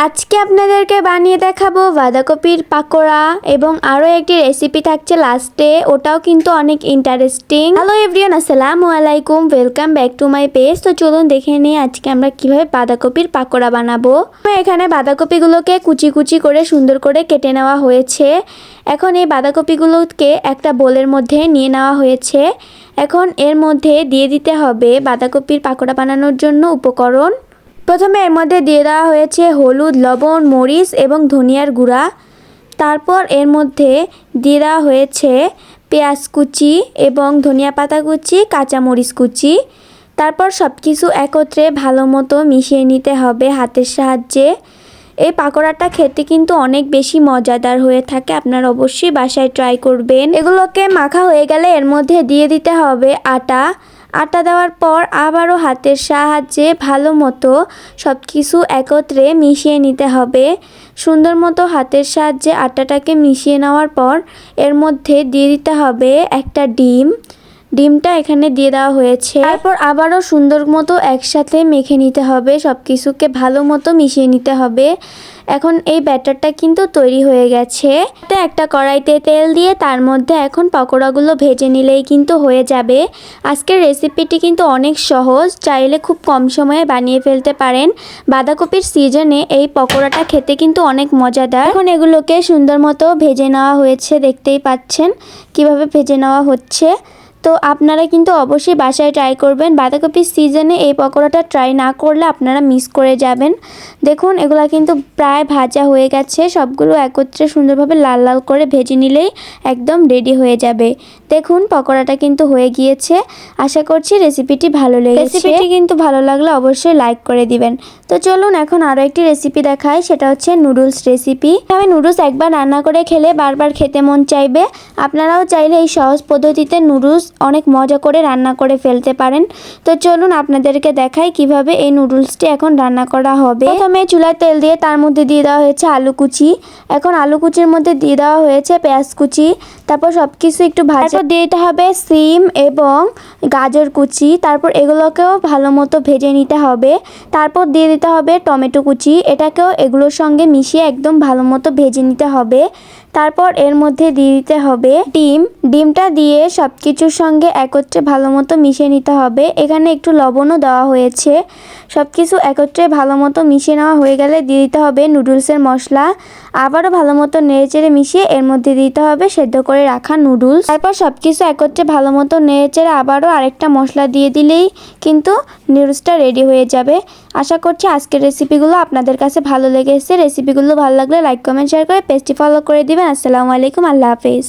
আজকে আপনাদেরকে বানিয়ে দেখাবো বাঁধাকপির পাকোড়া এবং আরও একটি রেসিপি থাকছে লাস্টে, ওটাও কিন্তু অনেক ইন্টারেস্টিং। হ্যালো এভরিওয়ান, আসসালামু আলাইকুম, welcome back to my page. তো চলুন দেখে নিই আজকে আমরা কিভাবে বাঁধাকপির পাকোড়া বানাবো। এখানে বাঁধাকপিগুলোকে কুচি কুচি করে সুন্দর করে কেটে নেওয়া হয়েছে। এখন এই বাঁধাকপিগুলোকে একটা বোলের মধ্যে নিয়ে নেওয়া হয়েছে। এখন এর মধ্যে দিয়ে দিতে হবে বাঁধাকপির পাকোড়া বানানোর জন্য উপকরণ। প্রথমে এর মধ্যে দিয়ে দেওয়া হয়েছে হলুদ, লবণ, মরিচ এবং ধনিয়ার গুঁড়া। তারপর এর মধ্যে দিয়ে দেওয়া হয়েছে পেঁয়াজ কুচি এবং ধনিয়া পাতা কুচি, কাঁচামরিচ কুচি। তারপর সব কিছু একত্রে ভালো মতো মিশিয়ে নিতে হবে হাতের সাহায্যে। এই পাকোড়াটা খেতে কিন্তু অনেক বেশি মজাদার হয়ে থাকে, আপনারা অবশ্যই বাসায় ট্রাই করবেন। এগুলোকে মাখা হয়ে গেলে এর মধ্যে দিয়ে দিতে হবে আটা। আটা দেওয়ার পর আবারও হাতের সাহায্যে ভালো মতো সব কিছু একত্রে মিশিয়ে নিতে হবে। সুন্দর মতো হাতের সাহায্যে আটাটাকে মিশিয়ে নেওয়ার পর এর মধ্যে দিয়ে দিতে হবে একটা ডিমটা এখানে দিয়ে দেওয়া হয়েছে। তারপর আবারও সুন্দর মতো একসাথে মেখে নিতে হবে, সব কিছুকে ভালো মতো মিশিয়ে নিতে হবে। এখন এই ব্যাটারটা কিন্তু তৈরি হয়ে গেছে। একটা কড়াইতে তেল দিয়ে তার মধ্যে এখন পকোড়াগুলো ভেজে নিলেই কিন্তু হয়ে যাবে। আজকের রেসিপিটি কিন্তু অনেক সহজ, চাইলে খুব কম সময়ে বানিয়ে ফেলতে পারেন। বাঁধাকপির সিজনে এই পকোড়াটা খেতে কিন্তু অনেক মজাদার। এখন এগুলোকে সুন্দর মতো ভেজে নেওয়া হয়েছে, দেখতেই পাচ্ছেন কিভাবে ভেজে নেওয়া হচ্ছে। তো আপনারা কিন্তু অবশ্যই বাসায় ট্রাই করবেন। বাঁধাকপির সিজনে এই পকোড়াটা ট্রাই না করলে আপনারা মিস করে যাবেন। দেখুন এগুলো কিন্তু প্রায় ভাজা হয়ে গেছে, সবগুলো একত্রে সুন্দরভাবে লাল লাল করে ভেজে নিলেই একদম রেডি হয়ে যাবে। দেখুন পকোড়াটা কিন্তু হয়ে গিয়েছে। আশা করছি রেসিপিটি ভালো লেগেছে। রেসিপিটি কিন্তু ভালো লাগলে অবশ্যই লাইক করে দিবেন। তো চলুন এখন আরও একটি রেসিপি দেখাই, সেটা হচ্ছে নুডলস রেসিপি। আমি নুডলস একবার রান্না করে খেলে বারবার খেতে মন চাইবে। আপনারাও চাইলে এই সহজ পদ্ধতিতে নুডলস অনেক মজা করে রান্না করে ফেলতে পারেন। তো চলুন আপনাদেরকে দেখাই কিভাবে এই নুডলসটি এখন রান্না করা হবে। প্রথমে চুলায় তেল দিয়ে তার মধ্যে দিয়ে দেওয়া হয়েছে আলু কুচি। এখন আলু কুচির মধ্যে দিয়ে দেওয়া হয়েছে পেঁয়াজ কুচি। তারপর সব কিছু একটু ভাজা দিয়ে দিতে হবে সিম এবং গাজর কুচি। তারপর এগুলোকেও ভালো মতো ভেজে নিতে হবে। তারপর দিয়ে দিতে হবে টমেটো কুচি, এটাকেও এগুলোর সঙ্গে মিশিয়ে একদম ভালো মতো ভেজে নিতে হবে। তারপর এর মধ্যে দিয়ে দিতে হবে ডিমটা দিয়ে সব কিছুর সঙ্গে একত্রে ভালো মতো মিশিয়ে নিতে হবে। এখানে একটু লবণও দেওয়া হয়েছে। সব কিছু একত্রে ভালো মতো মিশিয়ে নেওয়া হয়ে গেলে দিয়ে দিতে হবে নুডলসের মশলা। আবারও ভালো মতো নেড়েচেড়ে মিশিয়ে এর মধ্যে দিতে হবে সেদ্ধ করে রাখা নুডলস। তারপর সব কিছু একত্রে ভালো মতো নেড়েচেড়ে আবারও আরেকটা মশলা দিয়ে দিলেই কিন্তু নুডলসটা রেডি হয়ে যাবে। আশা করছি আজকের রেসিপিগুলো আপনাদের কাছে ভালো লেগেছে। রেসিপিগুলো ভালো লাগলে লাইক, কমেন্ট, শেয়ার করে পেজটি ফলো করে দিবেন। আসসালামু আলাইকুম, আল্লাহ হাফেজ।